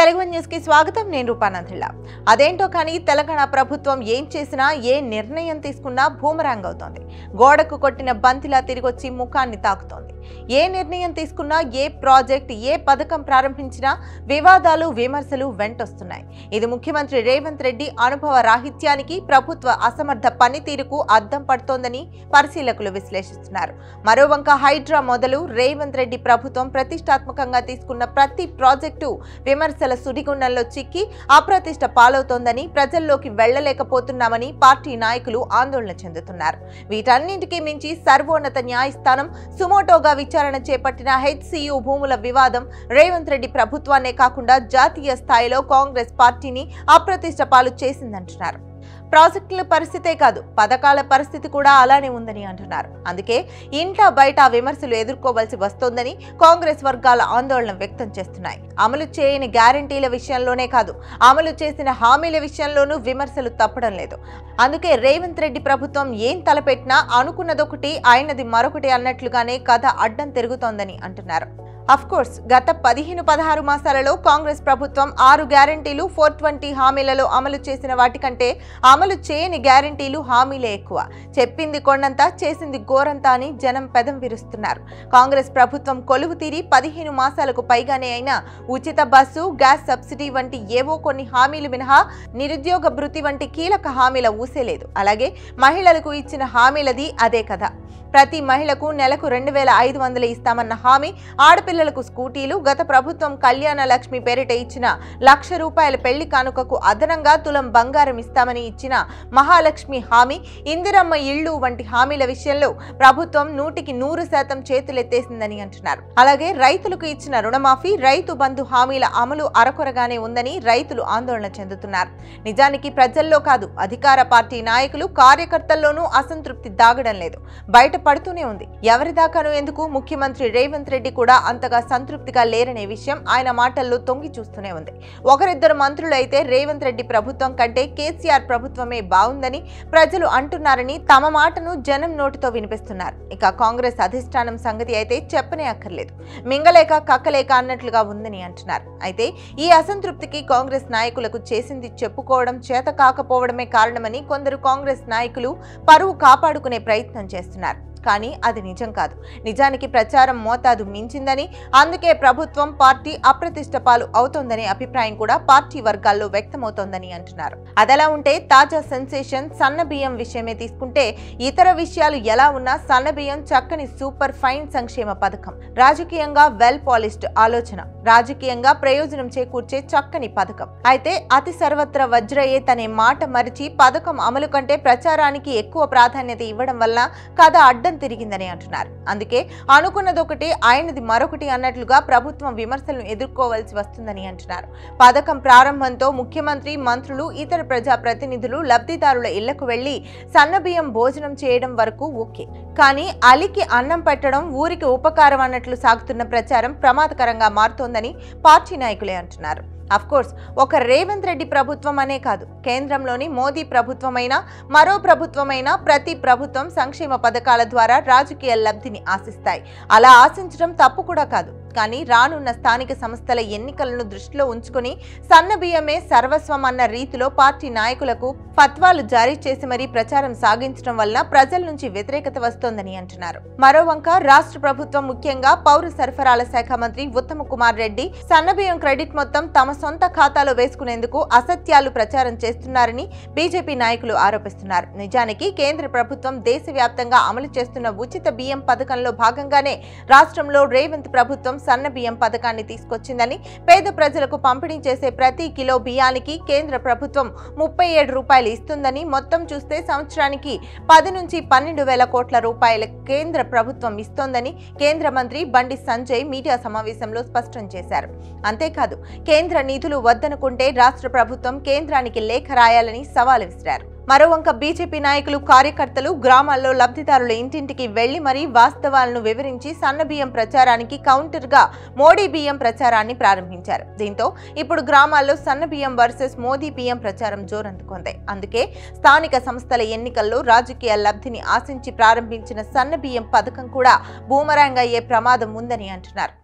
Telugu news కి స్వాగతం. నేను రూపానందిలా. అదేంటో కానీ తెలంగాణ ప్రభుత్వం ఏం చేసినా, ఏ నిర్ణయం తీసుకున్నా బూమరాంగ్ అవుతోంది. గోడకు కొట్టిన బంతిలా తిరిగొచ్చి ముఖాన్ని తాకుతోంది. ఏ నిర్ణయం తీసుకున్నా, ఏ ప్రాజెక్ట్, ఏ పథకం ప్రారంభించినా వివాదాలు, విమర్శలు వెంటొస్తున్నాయి. ఇది ముఖ్యమంత్రి రేవంత్ రెడ్డి అనుభవ రాహిత్యానికి, ప్రభుత్వ అసమర్థ పనితీరుకు అద్దం పడుతోందని పరిశీలకులు విశ్లేషిస్తున్నారు. మరోవంక హైడ్రా మొదలు రేవంత్ రెడ్డి ప్రభుత్వం ప్రతిష్టాత్మకంగా తీసుకున్న ప్రతి ప్రాజెక్టు విమర్శల సుడిగుండంలో చిక్కి అప్రతిష్ట పాలవుతోందని, ప్రజల్లోకి వెళ్లలేకపోతున్నామని పార్టీ నాయకులు ఆందోళన చెందుతున్నారు. వీటన్నింటికీ మించి సర్వోన్నత న్యాయస్థానం సుమోటోగా విచారణ చేపట్టిన హెచ్సియు భూముల వివాదం రేవంత్ రెడ్డి ప్రభుత్వాన్నే కాకుండా జాతీయ స్థాయిలో కాంగ్రెస్ పార్టీని అప్రతిష్ట పాలు చేసిందంటున్నారు. ప్రాజెక్టుల పరిస్థితే కాదు, పథకాల పరిస్థితి కూడా అలానే ఉందని అంటున్నారు. అందుకే ఇంటా బయట విమర్శలు ఎదుర్కోవాల్సి వస్తోందని కాంగ్రెస్ వర్గాల ఆందోళన వ్యక్తం చేస్తున్నాయి. అమలు చేయని గ్యారంటీల విషయంలోనే కాదు, అమలు చేసిన హామీల విషయంలోనూ విమర్శలు తప్పడం లేదు. అందుకే రేవంత్ రెడ్డి ప్రభుత్వం ఏం తలపెట్టినా అనుకున్నదొకటి, అయినది మరొకటి అన్నట్లుగానే కథ అడ్డం తిరుగుతోందని అంటున్నారు. అఫ్కోర్స్ గత 15-16 మాసాలలో కాంగ్రెస్ ప్రభుత్వం 6 గ్యారంటీలు, 420 హామీలలో అమలు చేసిన వాటికంటే అమలు చేయని గ్యారంటీలు, హామీలే ఎక్కువ. చెప్పింది కొండంతా, చేసింది గోరంతా అని జనం పెదం విరుస్తున్నారు. కాంగ్రెస్ ప్రభుత్వం కొలువు తీరి 15 మాసాలకు పైగానే అయినా ఉచిత బస్సు, గ్యాస్ సబ్సిడీ వంటి ఏవో కొన్ని హామీలు మినహా నిరుద్యోగ భృతి వంటి కీలక హామీల ఊసేలేదు. అలాగే మహిళలకు ఇచ్చిన హామీలది అదే కదా. ప్రతి మహిళకు నెలకు 2500 ఇస్తామన్న హామీ, ఆడపిల్లలకు స్కూటీలు, గత ప్రభుత్వం కళ్యాణ లక్ష్మి పేరిట ఇచ్చిన ₹1,00,000 పెళ్లి కానుకకు అదనంగా తులం బంగారం ఇస్తామని ఇచ్చిన మహాలక్ష్మి హామీ, ఇందిరమ్మ ఇళ్లు వంటి హామీల విషయంలో ప్రభుత్వం 100% చేతులెత్తేసిందని అంటున్నారు. అలాగే రైతులకు ఇచ్చిన రుణమాఫీ, రైతు బంధు హామీల అమలు అరకొరగానే ఉందని రైతులు ఆందోళన చెందుతున్నారు. నిజానికి ప్రజల్లో కాదు, అధికార పార్టీ నాయకులు, కార్యకర్తల్లోనూ అసంతృప్తి దాగడం లేదు, బయట పడుతూనే ఉంది. ఎవరి దాకానూ ఎందుకు, ముఖ్యమంత్రి రేవంత్ రెడ్డి కూడా అంతగా సంతృప్తిగా లేరనే విషయం ఆయన మాటల్లో తొంగి చూస్తూనే ఉంది. ఒకరిద్దరు మంత్రులు అయితే రేవంత్ రెడ్డి ప్రభుత్వం కంటే కేసీఆర్ ప్రభుత్వమే బాగుందని ప్రజలు అంటున్నారని తమ మాటను జనం నోటితో వినిపిస్తున్నారు. ఇక కాంగ్రెస్ అధిష్టానం సంగతి అయితే చెప్పనే అక్కర్లేదు. మింగలేక కక్కలేక అన్నట్లుగా ఉందని అంటున్నారు. అయితే ఈ అసంతృప్తికి కాంగ్రెస్ నాయకులకు చేసింది చెప్పుకోవడం చేత కాకపోవడమే కారణమని కొందరు కాంగ్రెస్ నాయకులు పరువు కాపాడుకునే ప్రయత్నం చేస్తున్నారు. కానీ అది నిజం కాదు. నిజానికి ప్రచారం మోతాదు మించిందని, అందుకే ప్రభుత్వం, పార్టీ అప్రతిష్ట పాలు అవుతోందనే అభిప్రాయం కూడా పార్టీ వర్గాల్లో వ్యక్తమవుతోందని అంటున్నారు. అదలా ఉంటే తాజా సెన్సేషన్ సన్న బియ్యం విషయమే తీసుకుంటే, ఇతర విషయాలు ఎలా ఉన్నా సన్న బియ్యం చక్కని సూపర్ ఫైన్ సంక్షేమ పథకం, రాజకీయంగా వెల్ పాలిష్డ్ ఆలోచన, రాజకీయంగా ప్రయోజనం చేకూర్చే చక్కని పథకం. అయితే అతి సర్వత్ర వజ్రయే తనే మాట మరిచి పథకం అమలు కంటే ప్రచారానికి ఎక్కువ ప్రాధాన్యత ఇవ్వడం వల్ల కథ అడ్డం తిరిగిందని అంటున్నారు. అందుకే అనుకున్నదొకటి, అయినది మరొకటి అన్నట్లుగా ప్రభుత్వం విమర్శలను ఎదుర్కోవాల్సి వస్తుందని అంటున్నారు. పథకం ప్రారంభంతో ముఖ్యమంత్రి, మంత్రులు, ఇతర ప్రజా ప్రతినిధులు లబ్ధిదారుల ఇళ్లకు వెళ్లి సన్నబియ్యం భోజనం చేయడం వరకు ఓకే. కానీ అలికి అన్నం పెట్టడం, ఊరికి ఉపకారం అన్నట్లు సాగుతున్న ప్రచారం ప్రమాదకరంగా మారుతోందని పార్టీ నాయకులే అంటున్నారు. అఫ్కోర్స్ ఒక రేవంత్ రెడ్డి ప్రభుత్వం అనే కాదు, కేంద్రంలోని మోదీ ప్రభుత్వమైనా, మరో ప్రభుత్వమైనా ప్రతి ప్రభుత్వం సంక్షేమ పథకాల ద్వారా రాజకీయ లబ్ధిని ఆశిస్తాయి. అలా ఆశించడం తప్పు కూడా కాదు. కానీ రానున్న స్థానిక సంస్థల ఎన్నికలను దృష్టిలో ఉంచుకుని సన్నబియ్యమే సర్వస్వం అన్న రీతిలో పార్టీ నాయకులకు ఫత్వాలు జారీ చేసి మరీ ప్రచారం సాగించడం వల్ల ప్రజల నుంచి వ్యతిరేకత వస్తోందని అంటున్నారు. మరోవంక రాష్ట్ర ప్రభుత్వం, ముఖ్యంగా పౌర సరఫరాల శాఖ మంత్రి ఉత్తమ్ కుమార్ రెడ్డి సన్నబియ్యం క్రెడిట్ మొత్తం తమ సొంత ఖాతాలో వేసుకునేందుకు అసత్యాలు ప్రచారం చేస్తున్నారని బీజేపీ నాయకులు ఆరోపిస్తున్నారు. నిజానికి కేంద్ర ప్రభుత్వం దేశవ్యాప్తంగా అమలు చేస్తున్న ఉచిత బియ్యం పథకంలో భాగంగానే రాష్ట్రంలో రేవంత్ ప్రభుత్వం సన్న బియ్యం పథకాన్ని తీసుకొచ్చిందని, పేద ప్రజలకు పంపిణీ చేసే ప్రతి కిలో బియ్యానికి కేంద్ర ప్రభుత్వం ₹37 ఇస్తుందని, మొత్తం చూస్తే సంవత్సరానికి 10 నుంచి 12,000 కోట్ల రూపాయల కేంద్ర ప్రభుత్వం ఇస్తోందని కేంద్ర మంత్రి బండి సంజయ్ మీడియా సమావేశంలో స్పష్టం చేశారు. అంతేకాదు, కేంద్ర నిధులు వద్దనుకుంటే రాష్ట్ర ప్రభుత్వం కేంద్రానికి లేఖ రాయాలని సవాల్ విసిరారు. మరోవంక బీజేపీ నాయకులు, కార్యకర్తలు గ్రామాల్లో లబ్ధిదారుల ఇంటింటికి వెళ్లి మరీ వాస్తవాలను వివరించి సన్నబియ్యం ప్రచారానికి కౌంటర్గా మోడీ బియ్యం ప్రచారాన్ని ప్రారంభించారు. దీంతో ఇప్పుడు గ్రామాల్లో సన్నబియ్యం వర్సెస్ మోదీ బియ్యం ప్రచారం జోరందుకుంది. అందుకే స్థానిక సంస్థల ఎన్నికల్లో రాజకీయ లబ్ధిని ఆశించి ప్రారంభించిన సన్నబియ్యం పథకం కూడా బూమరాంగ్ అయ్యే ప్రమాదం ఉందని అంటున్నారు.